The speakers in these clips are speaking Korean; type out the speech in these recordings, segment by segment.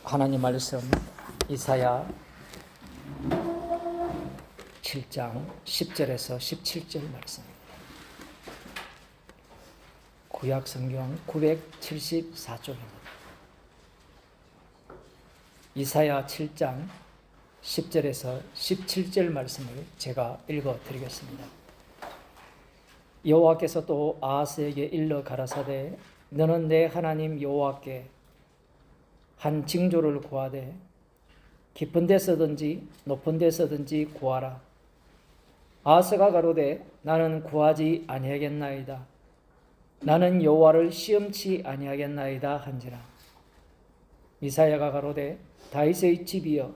하나님 말씀 이사야 7장 10절에서 17절 말씀입니다. 구약 성경 974쪽입니다. 이사야 7장 10절에서 17절 말씀을 제가 읽어 드리겠습니다. 여호와께서 또 아하스에게 일러 가라사대 너는 내 하나님 여호와께 한 징조를 구하되 깊은 데서든지 높은 데서든지 구하라. 아하스가 가로되 나는 구하지 아니하겠나이다. 나는 여호와를 시험치 아니하겠나이다 한지라. 이사야가 가로되 다윗의 집이여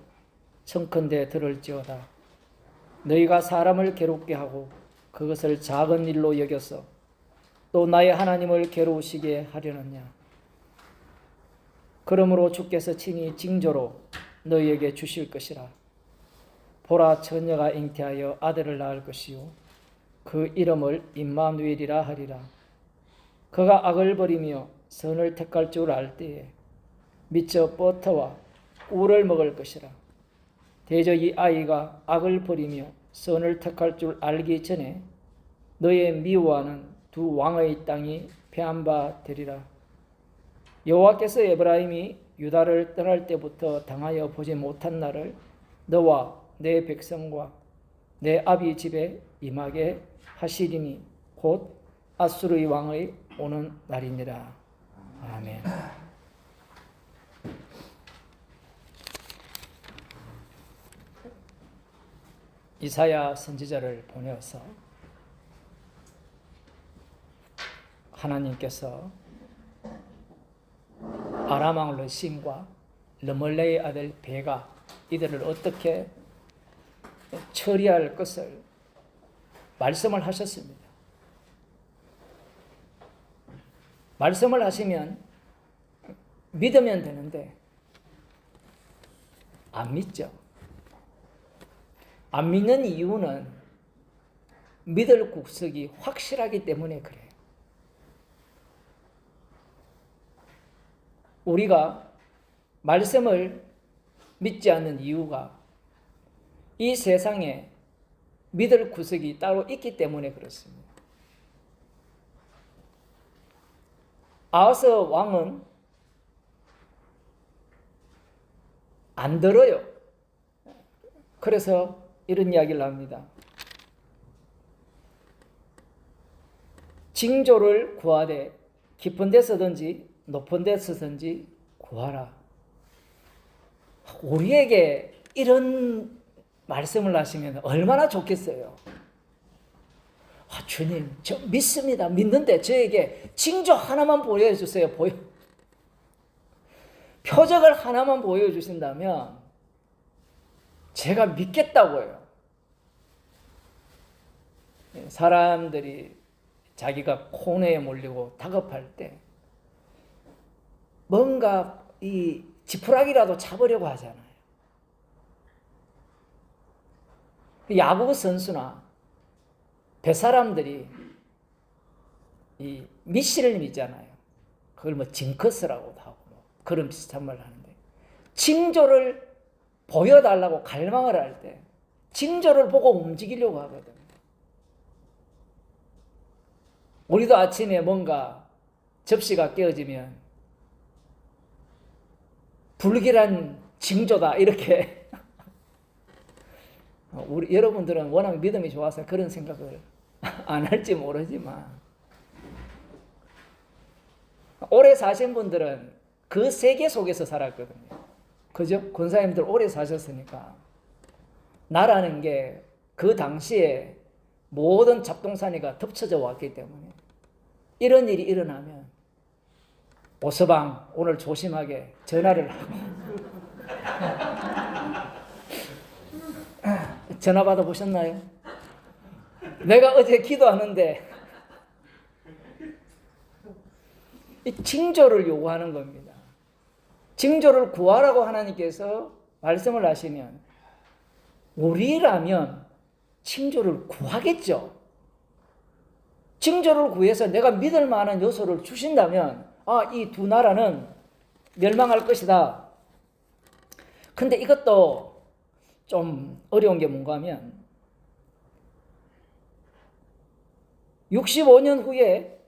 청컨대 들을지어다. 너희가 사람을 괴롭게 하고 그것을 작은 일로 여겨서 또 나의 하나님을 괴로우시게 하려느냐. 그러므로 주께서 친히 징조로 너희에게 주실 것이라. 보라, 처녀가 잉태하여 아들을 낳을 것이요 그 이름을 임마누엘이라 하리라. 그가 악을 버리며 선을 택할 줄 알 때에 미처 버터와 꿀을 먹을 것이라. 대저 이 아이가 악을 버리며 선을 택할 줄 알기 전에 너의 미워하는 두 왕의 땅이 패한 바 되리라. 여호와께서 에브라임이 유다를 떠날 때부터 당하여 보지 못한 날을 너와 내 백성과 내 아비 집에 임하게 하시리니 곧 아수르의 왕의 오는 날이니라. 아멘. 이사야 선지자를 보내어서 하나님께서 아람 왕 르신과 르멀레의 아들 베가 이들을 어떻게 처리할 것을 말씀을 하셨습니다. 말씀을 하시면 믿으면 되는데 안 믿죠. 안 믿는 이유는 믿을 국석이 확실하기 때문에 그래요. 우리가 말씀을 믿지 않는 이유가 이 세상에 믿을 구석이 따로 있기 때문에 그렇습니다. 아하스 왕은 안 들어요. 그래서 이런 이야기를 합니다. 징조를 구하되 깊은 데서든지 높은 데서든지 구하라. 우리에게 이런 말씀을 하시면 얼마나 좋겠어요. 주님, 저 믿습니다. 믿는데 저에게 징조 하나만 보여주세요. 표적을 하나만 보여주신다면 제가 믿겠다고요. 사람들이 자기가 코너에 몰리고 다급할 때 뭔가 이 지푸라기라도 잡으려고 하잖아요. 야구 선수나 배사람들이 이 미신을 믿잖아요. 그걸 뭐 징크스라고도 하고 그런 비슷한 말을 하는데 징조를 보여달라고 갈망을 할 때 징조를 보고 움직이려고 하거든요. 우리도 아침에 뭔가 접시가 깨어지면 불길한 징조다 이렇게 우리 여러분들은 워낙 믿음이 좋아서 그런 생각을 안 할지 모르지만 오래 사신 분들은 그 세계 속에서 살았거든요. 그죠? 권사님들 오래 사셨으니까 나라는 게 그 당시에 모든 잡동사니가 덮쳐져 왔기 때문에 이런 일이 일어나면 보서방 오늘 조심하게 전화를 하고 전화 받아보셨나요? 내가 어제 기도하는데 이 징조를 요구하는 겁니다. 징조를 구하라고 하나님께서 말씀을 하시면 우리라면 징조를 구하겠죠. 징조를 구해서 내가 믿을 만한 요소를 주신다면 이 두 나라는 멸망할 것이다. 근데 이것도 좀 어려운 게 뭔가 하면 65년 후에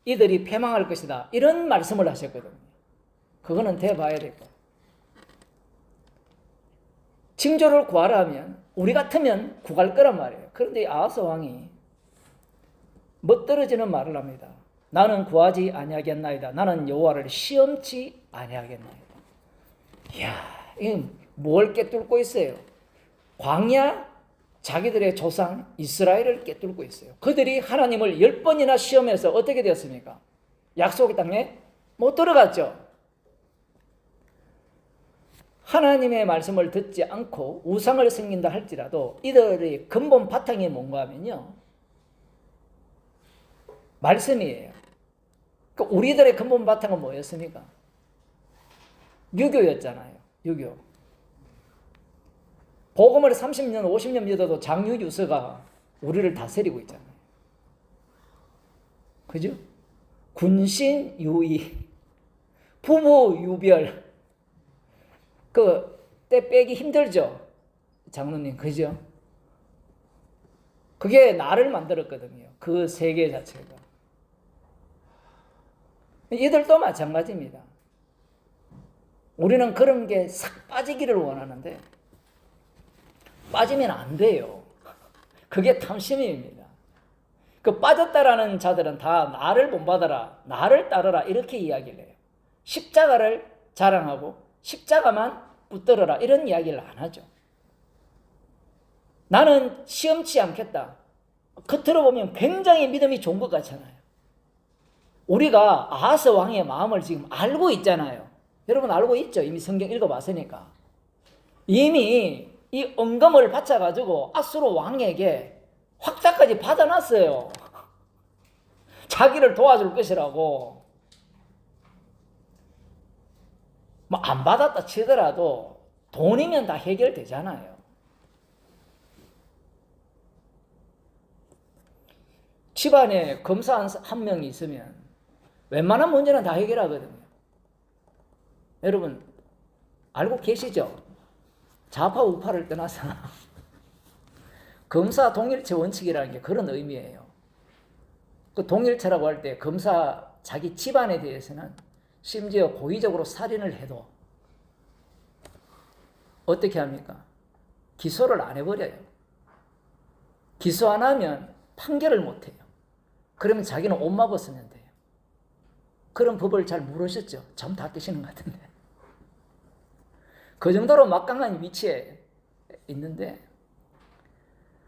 이들이 패망할 것이다. 이런 말씀을 하셨거든요. 그거는 돼봐야 되고. 징조를 구하라 하면 우리 같으면 구할 거란 말이에요. 그런데 아하스 왕이 멋들어지는 말을 합니다. 나는 구하지 아니하겠나이다. 나는 여호와를 시험치 아니하겠나이다. 이야, 이건 뭘 꿰뚫고 있어요? 광야 자기들의 조상 이스라엘을 꿰뚫고 있어요. 그들이 하나님을 10번이나 시험해서 어떻게 되었습니까? 약속의 땅에 못 들어갔죠. 하나님의 말씀을 듣지 않고 우상을 섬긴다 할지라도 이들의 근본 바탕이 뭔가 하면요, 말씀이에요. 우리들의 근본 바탕은 뭐였습니까? 유교였잖아요. 유교. 복음을 30년, 50년 믿어도 장유유서가 우리를 다스리고 있잖아요. 그죠? 군신유의, 부부유별. 때 빼기 힘들죠? 장로님, 그죠? 그게 나를 만들었거든요. 그 세계 자체가. 이들도 마찬가지입니다. 우리는 그런 게 싹 빠지기를 원하는데 빠지면 안 돼요. 그게 탐심입니다. 그 빠졌다라는 자들은 다 나를 본받아라, 나를 따르라 이렇게 이야기를 해요. 십자가를 자랑하고 십자가만 붙들어라 이런 이야기를 안 하죠. 나는 시험치 않겠다. 겉으로 보면 굉장히 믿음이 좋은 것 같잖아요. 우리가 아하스 왕의 마음을 지금 알고 있잖아요. 여러분 알고 있죠? 이미 성경 읽어봤으니까. 이미 이 은검을 바쳐가지고 아수르 왕에게 확자까지 받아놨어요. 자기를 도와줄 것이라고. 뭐 안 받았다 치더라도 돈이면 다 해결되잖아요. 집안에 검사 한 명이 있으면 웬만한 문제는 다 해결하거든요. 여러분 알고 계시죠? 좌파 우파를 떠나서 검사 동일체 원칙이라는 게 그런 의미예요. 그 동일체라고 할 때 검사 자기 집안에 대해서는 심지어 고의적으로 살인을 해도 어떻게 합니까? 기소를 안 해버려요. 기소 안 하면 판결을 못 해요. 그러면 자기는 옷만 벗으면 돼요. 그런 법을 잘 모르셨죠? 참 다 깨시는 것 같은데. 그 정도로 막강한 위치에 있는데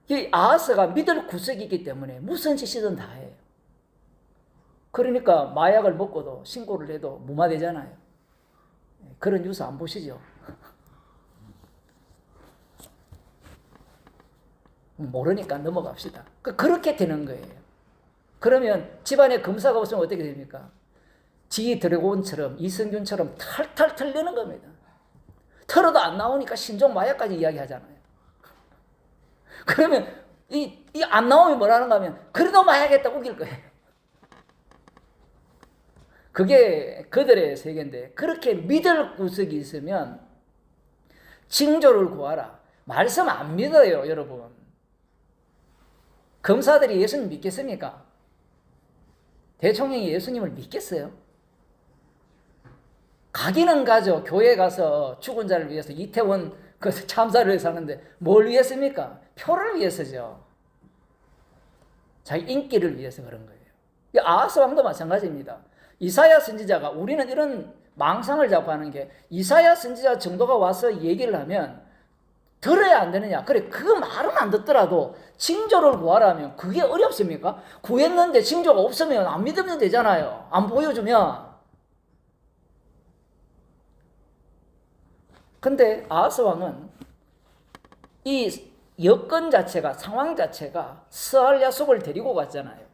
이 아하스가 믿을 구석이기 때문에 무슨 짓이든 다 해요. 그러니까 마약을 먹고도 신고를 해도 무마되잖아요. 그런 뉴스 안 보시죠? 모르니까 넘어갑시다. 그렇게 되는 거예요. 그러면 집안에 검사가 없으면 어떻게 됩니까? 지 드래곤처럼 이승균처럼 탈탈 털리는 겁니다. 털어도 안 나오니까 신종 마약까지 이야기하잖아요. 그러면 이 안 나오면 뭐라는가 하면 그래도 마약했다 우길 거예요. 그게 그들의 세계인데 그렇게 믿을 구석이 있으면 징조를 구하라. 말씀 안 믿어요, 여러분. 검사들이 예수님 믿겠습니까? 대통령이 예수님을 믿겠어요? 가기는 가죠. 교회 가서 죽은 자를 위해서 이태원 그 참사를 위해서 하는데 뭘 위해서입니까? 표를 위해서죠. 자기 인기를 위해서 그런 거예요. 아하스 왕도 마찬가지입니다. 이사야 선지자가 우리는 이런 망상을 잡고 하는 게 이사야 선지자 정도가 와서 얘기를 하면 들어야 안 되느냐. 그래 그 말은 안 듣더라도 징조를 구하라면 그게 어렵습니까? 구했는데 징조가 없으면 안 믿으면 되잖아요. 안 보여주면. 근데 아하스 왕은 이 여건 자체가 상황 자체가 스알 야속을 데리고 갔잖아요.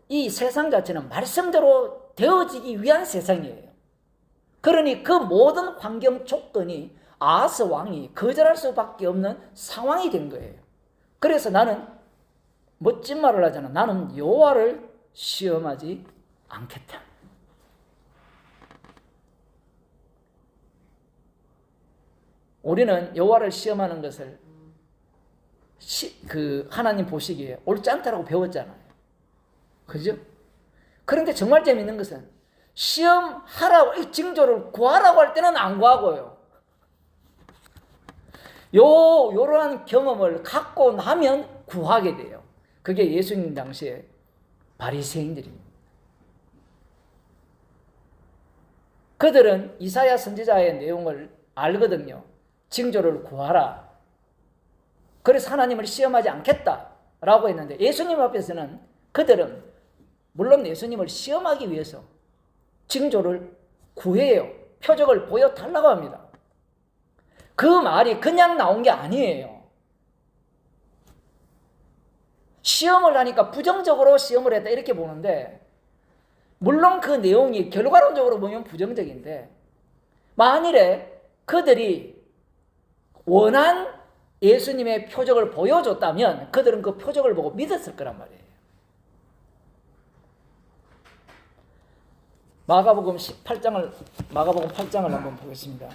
이 세상 자체는 말씀대로 되어지기 위한 세상이에요. 그러니 그 모든 환경 조건이 아하스 왕이 거절할 수밖에 없는 상황이 된 거예요. 그래서 나는 멋진 말을 하잖아. 나는 여호와를 시험하지 않겠다. 우리는 여호와를 시험하는 것을 하나님 보시기에 옳지 않다라고 배웠잖아요. 그죠? 그런데 정말 재밌는 것은 시험하라고, 징조를 구하라고 할 때는 안 구하고요. 요러한 경험을 갖고 나면 구하게 돼요. 그게 예수님 당시에 바리새인들입니다. 그들은 이사야 선지자의 내용을 알거든요. 징조를 구하라. 그래서 하나님을 시험하지 않겠다라고 했는데 예수님 앞에서는 그들은 물론 예수님을 시험하기 위해서 징조를 구해요. 표적을 보여달라고 합니다. 그 말이 그냥 나온 게 아니에요. 시험을 하니까 부정적으로 시험을 했다 이렇게 보는데 물론 그 내용이 결과론적으로 보면 부정적인데 만일에 그들이 원한 예수님의 표적을 보여줬다면 그들은 그 표적을 보고 믿었을 거란 말이에요. 마가복음 8장을 한번 보겠습니다.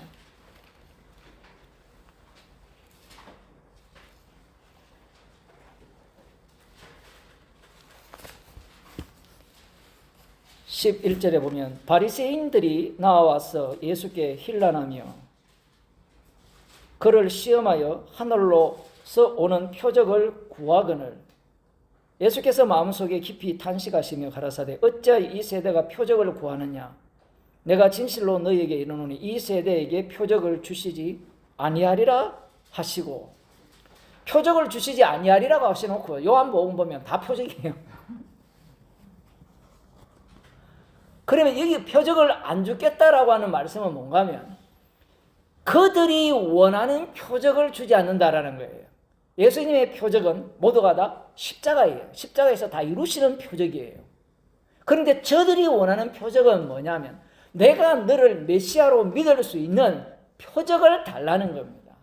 (11절에) 보면 바리새인들이 나와서 예수께 힐난하며 그를 시험하여 하늘로서 오는 표적을 구하거늘 예수께서 마음속에 깊이 탄식하시며 가라사대 어찌하여 이 세대가 표적을 구하느냐 내가 진실로 너희에게 이르노니 이 세대에게 표적을 주시지 아니하리라 하시고 표적을 주시지 아니하리라고 하셔놓고 요한복음 보면 다 표적이에요. 그러면 여기 표적을 안 주겠다라고 하는 말씀은 뭔가 하면 그들이 원하는 표적을 주지 않는다라는 거예요. 예수님의 표적은 모두가 다 십자가예요. 십자가에서 다 이루시는 표적이에요. 그런데 저들이 원하는 표적은 뭐냐면 내가 너를 메시아로 믿을 수 있는 표적을 달라는 겁니다.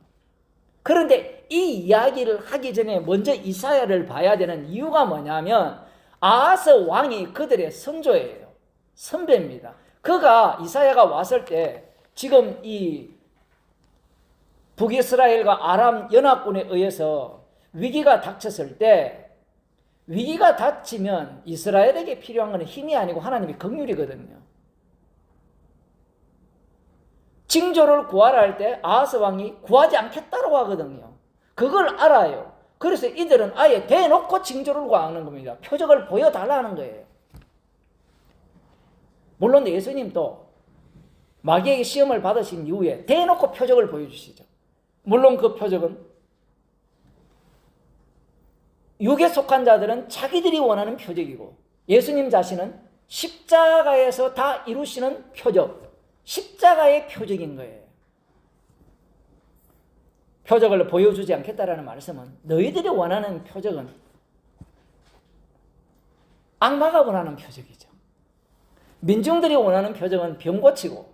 그런데 이 이야기를 하기 전에 먼저 이사야를 봐야 되는 이유가 뭐냐면 아하스 왕이 그들의 선조예요. 선배입니다. 그가 이사야가 왔을 때 지금 이 북이스라엘과 아람 연합군에 의해서 위기가 닥쳤을 때 위기가 닥치면 이스라엘에게 필요한 것은 힘이 아니고 하나님의 긍휼이거든요. 징조를 구하라 할 때 아하스 왕이 구하지 않겠다고 하거든요. 그걸 알아요. 그래서 이들은 아예 대놓고 징조를 구하는 겁니다. 표적을 보여달라는 거예요. 물론 예수님도 마귀에게 시험을 받으신 이후에 대놓고 표적을 보여주시죠. 물론 그 표적은 육에 속한 자들은 자기들이 원하는 표적이고 예수님 자신은 십자가에서 다 이루시는 표적, 십자가의 표적인 거예요. 표적을 보여주지 않겠다라는 말씀은 너희들이 원하는 표적은 악마가 원하는 표적이죠. 민중들이 원하는 표적은 병 고치고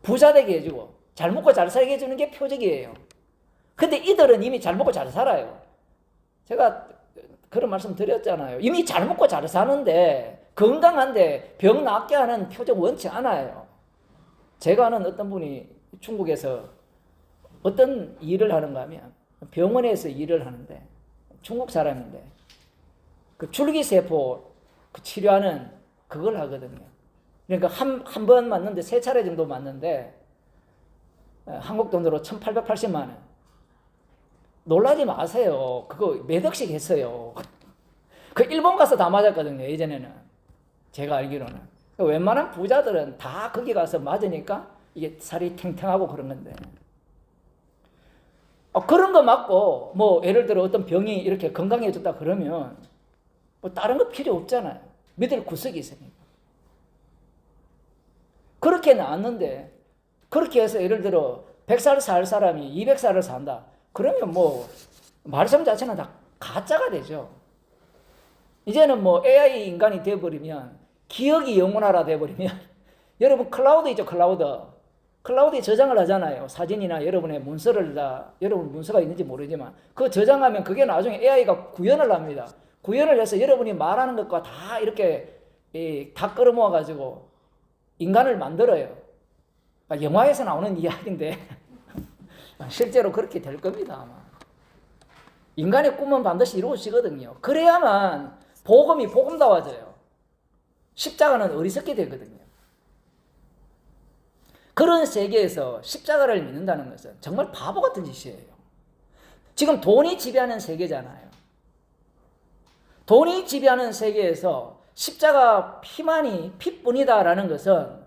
부자 되게 해주고 잘 먹고 잘 살게 해주는 게 표적이에요. 근데 이들은 이미 잘 먹고 잘 살아요. 제가 그런 말씀 드렸잖아요. 이미 잘 먹고 잘 사는데 건강한데 병 낫게 하는 표적 원치 않아요. 제가 아는 어떤 분이 중국에서 어떤 일을 하는가 하면 병원에서 일을 하는데 중국 사람인데 그 줄기세포 그 치료하는 그걸 하거든요. 그러니까 한 번 맞는데 3차례 정도 맞는데 한국 돈으로 1,880만 원. 놀라지 마세요. 그거 몇 억씩 했어요. 그 일본 가서 다 맞았거든요. 예전에는. 제가 알기로는. 웬만한 부자들은 다 거기 가서 맞으니까 이게 살이 탱탱하고 그런 건데. 그런 거 맞고 뭐 예를 들어 어떤 병이 이렇게 건강해졌다 그러면 뭐 다른 거 필요 없잖아요. 믿을 구석이 있으니까. 그렇게 나왔는데 그렇게 해서 예를 들어 100살 살 사람이 200살을 산다. 그러면 뭐 말씀 자체는 다 가짜가 되죠. 이제는 뭐 AI 인간이 되어버리면 기억이 영원하라 되어버리면 여러분 클라우드 있죠. 클라우드에 저장을 하잖아요. 사진이나 여러분의 문서를 다 여러분 문서가 있는지 모르지만 그 저장하면 그게 나중에 AI가 구현을 합니다. 구현을 해서 여러분이 말하는 것과 다 이렇게 다 끌어모아 가지고 인간을 만들어요. 영화에서 나오는 이야기인데 실제로 그렇게 될 겁니다. 아마. 인간의 꿈은 반드시 이루어지거든요. 그래야만 복음이 복음다워져요. 십자가는 어리석게 되거든요. 그런 세계에서 십자가를 믿는다는 것은 정말 바보 같은 짓이에요. 지금 돈이 지배하는 세계잖아요. 돈이 지배하는 세계에서 십자가 피만이 피뿐이다라는 것은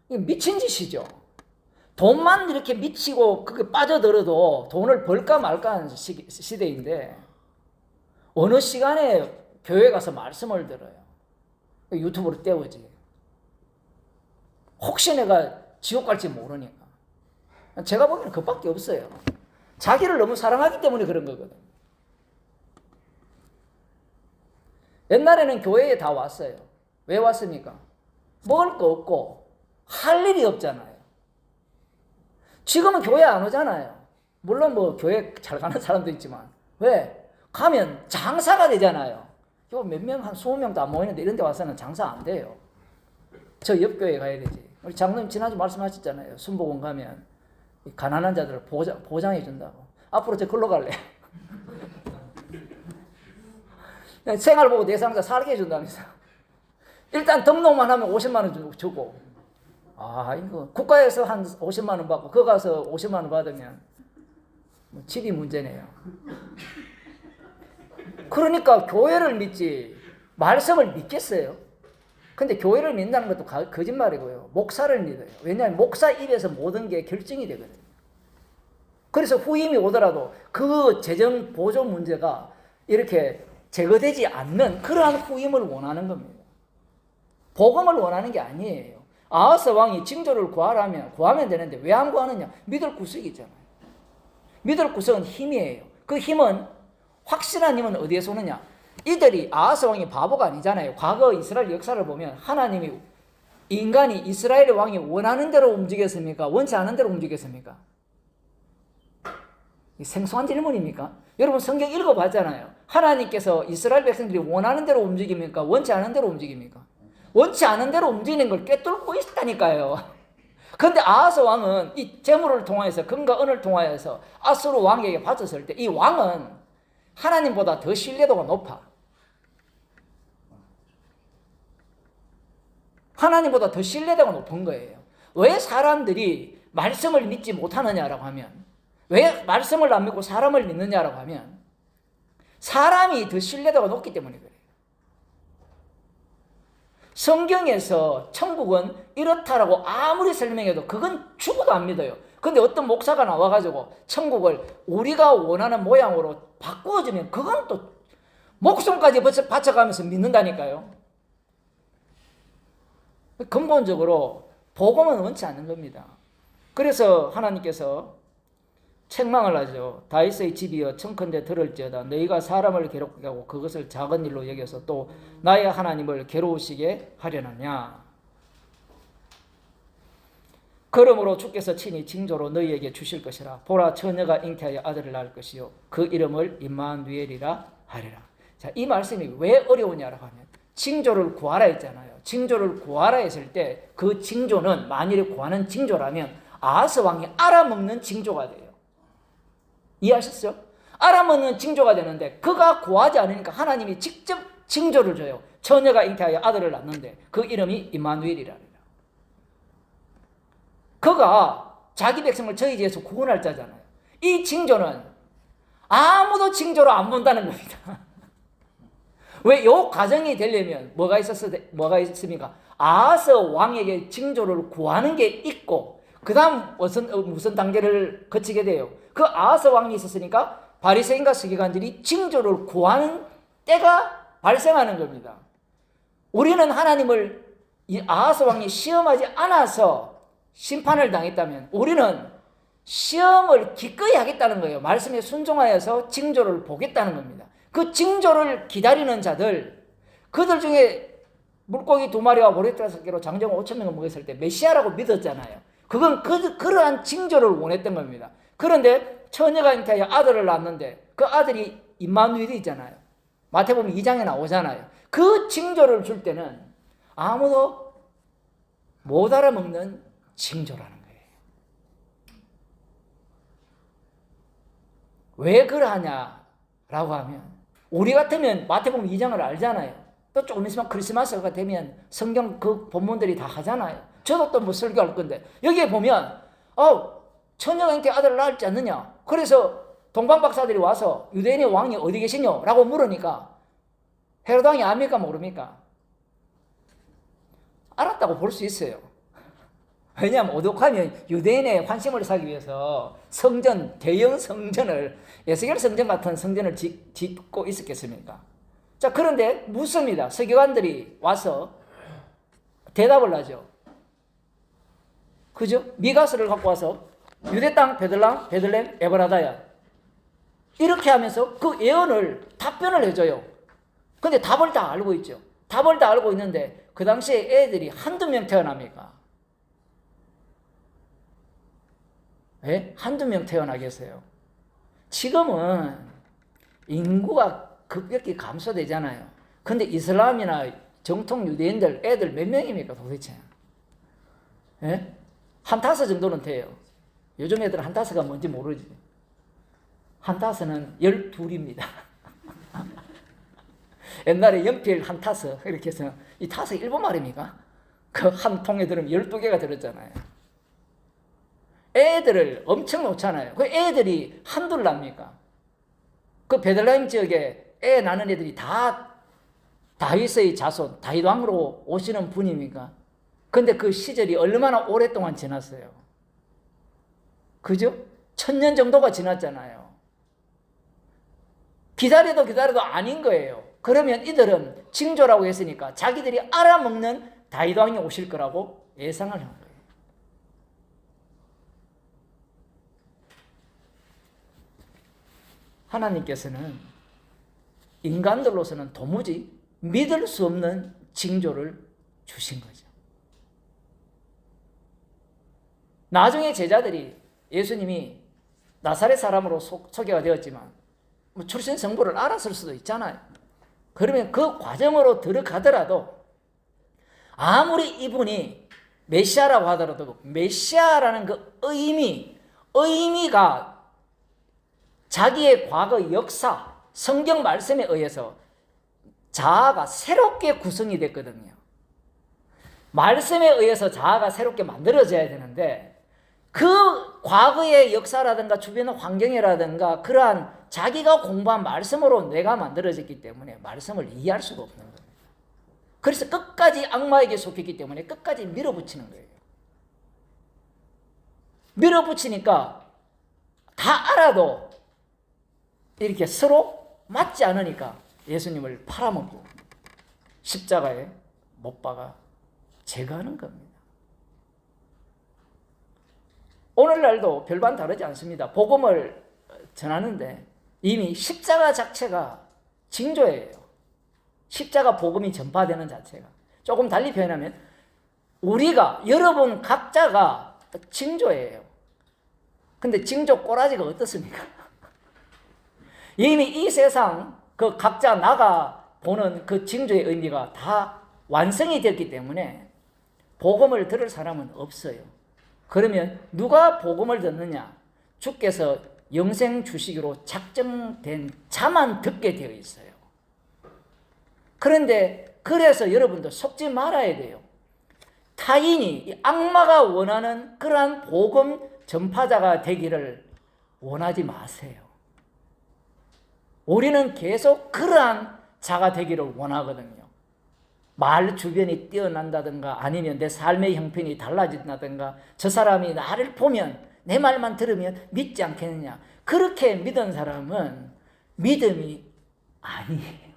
미친 짓이죠. 돈만 이렇게 미치고 그게 빠져들어도 돈을 벌까 말까 하는 시대인데 어느 시간에 교회 가서 말씀을 들어요. 유튜브로 떼우지. 혹시 내가 지옥 갈지 모르니까. 제가 보기에는 그밖에 없어요. 자기를 너무 사랑하기 때문에 그런 거거든. 옛날에는 교회에 다 왔어요. 왜 왔습니까? 먹을 거 없고 할 일이 없잖아요. 지금은 교회 안 오잖아요. 물론 뭐 교회 잘 가는 사람도 있지만 왜? 가면 장사가 되잖아요. 몇 명, 한 20명도 안 모이는데 이런 데 와서는 장사 안 돼요. 저 옆교회 가야 되지. 우리 장로님 지난주 말씀하셨잖아요. 순복음 가면 가난한 자들을 보장해 준다고. 앞으로 저 글로 갈래요. 생활 보고 대상자 살게 해준다면서. 일단 등록만 하면 50만 원 주고. 아, 이거 국가에서 한 50만 원 받고 거 가서 50만 원 받으면 뭐 집이 문제네요. 그러니까 교회를 믿지 말씀을 믿겠어요? 근데 교회를 믿는다는 것도 거짓말이고요. 목사를 믿어요. 왜냐하면 목사 입에서 모든 게 결정이 되거든요. 그래서 후임이 오더라도 그 재정 보조 문제가 이렇게 제거되지 않는 그러한 후임을 원하는 겁니다. 복음을 원하는 게 아니에요. 아하스 왕이 징조를 구하면 되는데 왜 안 구하느냐? 믿을 구석이 있잖아요. 믿을 구석은 힘이에요. 그 힘은 확실한 힘은 어디에서 오느냐? 이들이 아하스 왕이 바보가 아니잖아요. 과거 이스라엘 역사를 보면 하나님이 인간이 이스라엘의 왕이 원하는 대로 움직였습니까? 원치 않은 대로 움직였습니까? 생소한 질문입니까? 여러분 성경 읽어봤잖아요. 하나님께서 이스라엘 백성들이 원하는 대로 움직입니까? 원치 않은 대로 움직입니까? 원치 않은 대로 움직이는 걸 꿰뚫고 있다니까요. 그런데 아하스 왕은 이 재물을 통하여서 금과 은을 통하여서 아수르 왕에게 바쳤을 때 이 왕은 하나님보다 더 신뢰도가 높아. 하나님보다 더 신뢰도가 높은 거예요. 왜 사람들이 말씀을 믿지 못하느냐라고 하면, 왜 말씀을 안 믿고 사람을 믿느냐라고 하면 사람이 더 신뢰도가 높기 때문에 그래요. 성경에서 천국은 이렇다라고 아무리 설명해도 그건 죽어도 안 믿어요. 근데 어떤 목사가 나와가지고 천국을 우리가 원하는 모양으로 바꾸어주면 그건 또 목숨까지 바쳐가면서 믿는다니까요. 근본적으로 복음은 원치 않는 겁니다. 그래서 하나님께서 책망을 하죠. 다윗의 집이여 청컨대 들을지어다. 너희가 사람을 괴롭게 하고 그것을 작은 일로 여겨서 또 나의 하나님을 괴로우시게 하려느냐. 그러므로 주께서 친히 징조로 너희에게 주실 것이라. 보라 처녀가 잉태하여 아들을 낳을 것이요 그 이름을 임마누엘이라 하리라. 자, 이 말씀이 왜 어려우냐라고 하면 징조를 구하라 했잖아요. 징조를 구하라 했을 때 그 징조는 만일에 구하는 징조라면 아하스 왕이 알아먹는 징조가 돼요. 이해하셨어요? 알아먹는 징조가 되는데 그가 구하지 않으니까 하나님이 직접 징조를 줘요. 처녀가 잉태하여 아들을 낳는데 그 이름이 임마누엘이라. 그가 자기 백성을 저희에서 구원할 자잖아요. 이 징조는 아무도 징조로 안 본다는 겁니다. 왜? 요 과정이 되려면 뭐가 있습니까? 아하스 왕에게 징조를 구하는 게 있고 그 다음 무슨 단계를 거치게 돼요? 그 아하스 왕이 있었으니까 바리새인과 서기관들이 징조를 구하는 때가 발생하는 겁니다. 우리는 하나님을 이 아하스 왕이 시험하지 않아서 심판을 당했다면 우리는 시험을 기꺼이 하겠다는 거예요. 말씀에 순종하여서 징조를 보겠다는 겁니다. 그 징조를 기다리는 자들, 그들 중에 물고기 2마리와 모래 5개로 장정 5,000명을 먹였을 때 메시아라고 믿었잖아요. 그건 그러한 징조를 원했던 겁니다. 그런데 처녀가 잉태하여 아들을 낳았는데 그 아들이 임마누엘이 있잖아요. 마태복음 2장에 나오잖아요. 그 징조를 줄 때는 아무도 못 알아먹는 징조라는 거예요. 왜 그러하냐라고 하면 우리 같으면 마태복음 2장을 알잖아요. 또 조금 있으면 크리스마스가 되면 성경 그 본문들이 다 하잖아요. 저도 또 뭐 설교할 건데 여기에 보면 처녀가 잉태의 아들을 낳을지 않느냐. 그래서 동방 박사들이 와서 유대인의 왕이 어디 계시뇨? 라고 물으니까 헤로드 왕이 압니까 모릅니까? 알았다고 볼 수 있어요. 왜냐하면 오죽하면 유대인의 환심을 사기 위해서 성전, 대형 성전을, 에스겔 성전 같은 성전을 짓고 있었겠습니까? 자, 그런데 묻습니다. 서기관들이 와서 대답을 하죠. 그죠? 미가스를 갖고 와서 유대 땅 베들렘 에브라다야, 이렇게 하면서 그 예언을 답변을 해줘요. 근데 답을 다 알고 있죠. 답을 다 알고 있는데 그 당시에 애들이 한두 명 태어납니까? 예? 한두 명 태어나겠어요. 지금은 인구가 급격히 감소되잖아요. 근데 이슬람이나 정통 유대인들 애들 몇 명입니까 도대체? 예? 한타스 정도는 돼요. 요즘 애들은 한타스가 뭔지 모르지. 한타스는 12입니다. 옛날에 연필 한타스 이렇게 해서, 이 타스 일본 말입니까? 그 한 통에 들으면 12개가 들었잖아요. 애들을 엄청 놓잖아요. 그 애들이 한둘 납니까? 그 베들레헴 지역에 애 낳는 애들이 다 다윗의 자손, 다윗 왕으로 오시는 분입니까? 근데 그 시절이 얼마나 오랫동안 지났어요. 그죠? 1000년 정도가 지났잖아요. 기다려도 아닌 거예요. 그러면 이들은 징조라고 했으니까 자기들이 알아먹는 다윗 왕이 오실 거라고 예상을 한 거예요. 하나님께서는 인간들로서는 도무지 믿을 수 없는 징조를 주신 거죠. 나중에 제자들이 예수님이 나사렛 사람으로 소개가 되었지만 출신 성부를 알았을 수도 있잖아요. 그러면 그 과정으로 들어가더라도 아무리 이분이 메시아라고 하더라도 메시아라는 그 의미가 자기의 과거 역사, 성경 말씀에 의해서 자아가 새롭게 구성이 됐거든요. 말씀에 의해서 자아가 새롭게 만들어져야 되는데 그 과거의 역사라든가 주변의 환경이라든가 그러한 자기가 공부한 말씀으로 뇌가 만들어졌기 때문에 말씀을 이해할 수가 없는 겁니다. 그래서 끝까지 악마에게 속했기 때문에 끝까지 밀어붙이는 거예요. 밀어붙이니까 다 알아도 이렇게 서로 맞지 않으니까 예수님을 팔아먹고 십자가에 못 박아 제거하는 겁니다. 오늘날도 별반 다르지 않습니다. 복음을 전하는데 이미 십자가 자체가 징조예요. 십자가 복음이 전파되는 자체가. 조금 달리 표현하면 우리가, 여러분 각자가 징조예요. 근데 징조 꼬라지가 어떻습니까? 이미 이 세상 그 각자 나가 보는 그 징조의 의미가 다 완성이 됐기 때문에 복음을 들을 사람은 없어요. 그러면 누가 복음을 듣느냐? 주께서 영생 주시기로 작정된 자만 듣게 되어 있어요. 그런데 그래서 여러분도 속지 말아야 돼요. 타인이, 악마가 원하는 그러한 복음 전파자가 되기를 원하지 마세요. 우리는 계속 그러한 자가 되기를 원하거든요. 말 주변이 뛰어난다든가 아니면 내 삶의 형편이 달라진다든가 저 사람이 나를 보면 내 말만 들으면 믿지 않겠느냐. 그렇게 믿은 사람은 믿음이 아니에요.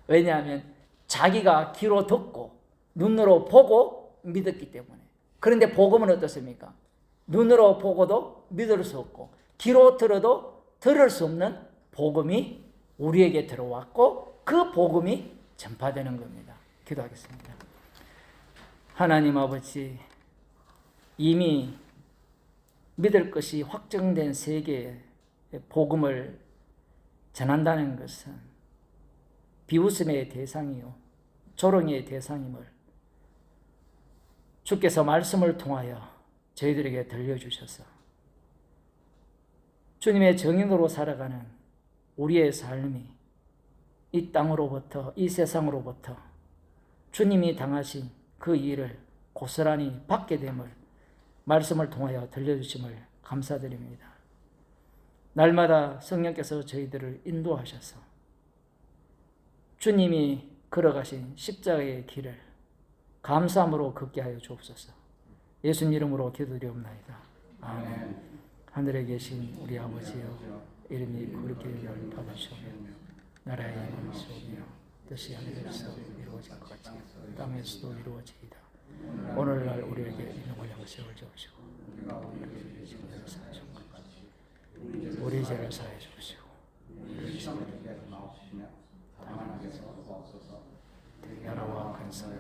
왜냐하면 자기가 귀로 듣고 눈으로 보고 믿었기 때문에. 그런데 복음은 어떻습니까? 눈으로 보고도 믿을 수 없고 귀로 들어도 들을 수 없는 복음이 우리에게 들어왔고 그 복음이 전파되는 겁니다. 기도하겠습니다. 하나님 아버지, 이미 믿을 것이 확정된 세계에 복음을 전한다는 것은 비웃음의 대상이요 조롱의 대상임을 주께서 말씀을 통하여 저희들에게 들려주셔서 주님의 정인으로 살아가는 우리의 삶이 이 땅으로부터, 이 세상으로부터 주님이 당하신 그 일을 고스란히 받게 됨을 말씀을 통하여 들려주심을 감사드립니다. 날마다 성령께서 저희들을 인도하셔서 주님이 걸어가신 십자가의 길을 감사함으로 걷게 하여 주옵소서. 예수님 이름으로 기도드리옵나이다. 아멘. 하늘에 계신 우리 아버지여, 이름이 거룩히 여김을 받으시오며 나라의 임을 쏘며 뜻이 하늘에서 이루어질 것 같이 땅에서도 이루어지이다. 오늘날 우리에게 있는 걸 양식을 주시고 우리 죄를 사해 주시고 나라와 간사와